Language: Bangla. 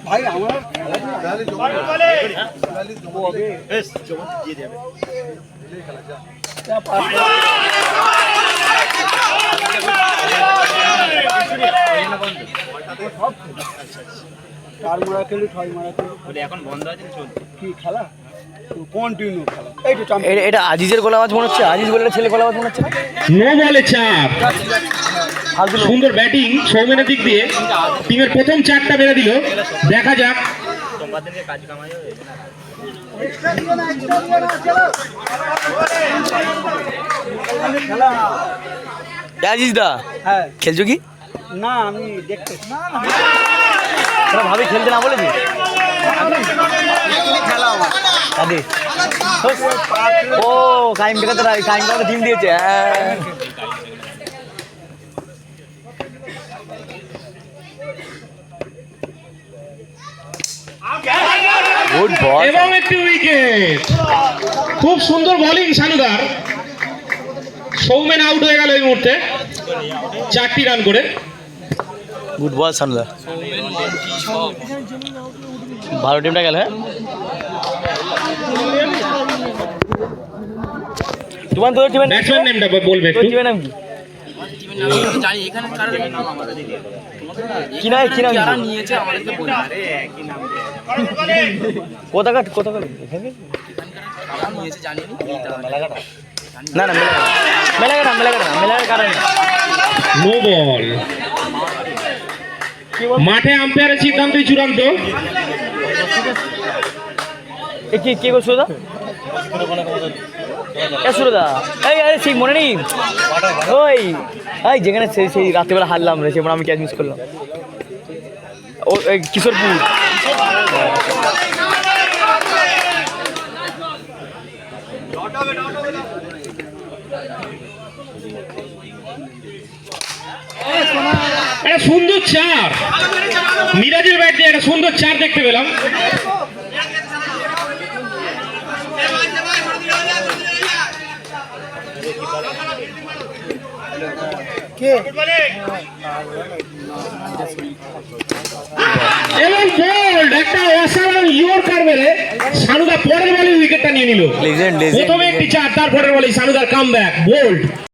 ভাই আমার চার মারা খেলি ছয় মারা খেলি এখন বন্ধ আছে কি খেলা কন্টিনিউ খেলা। এটা আজিজের গোলা মাছ মনে হচ্ছে, আজিজ বলে ছেলে গোলা মাছ মনে হচ্ছে। নো বলে চাপ, সুন্দর ব্যাটিং সৌমেনের দিক দিয়ে টিমের প্রথম চারটা মেরে দিল। দেখা যাক আজিজ দা হ্যাঁ খেলছো কি না আমি দেখতে ভাবি খেলতে না বলেছি খেলা দাদি ও কাইম বেকাতে কাইম বেকাতে টিম দিয়েছে। হ্যাঁ গুড বল এবং একটি উইকেট। খুব সুন্দর বোলিং সানুদার। সৌমেন আউট হয়ে গেল এই মুহূর্তে 4টি রান করে। গুড বল সানুদা, ভালো টিমটা গেল। হ্যাঁ তোমার তোর টিমের ব্যাটসম্যান নেমটা বলবে একটু। টিমের নাম কি? কি নাম যারা নিয়েছে আমাদেরকে বলে কোথাকার এখানে নিয়েছে জানি না না মেলাঘাটা কারণ নো বল। মাঠে আম্পায়ারের সিদ্ধান্তই চূড়ান্ত। কে করছো দা সুরদা এই আরে ঠিক মনে নেই ওই এই যেখানে সেই রাত্রিবেলা হারলাম রে, সেখানে আমি ক্যাচ মিস করলাম। ও কিশোরপুর। একটা সুন্দর চার মিরাজের ব্যাট দিয়ে একটা সুন্দর চার দেখতে পেলাম। এবং বোল্ড একটা অসাধারণ ইয়র্কার মেরে সানুদা পরের বলে উইকেটটা নিয়ে নিল। প্রথমে একটি চার, তারপরের বলে সানুদার কামব্যাক বোল্ড।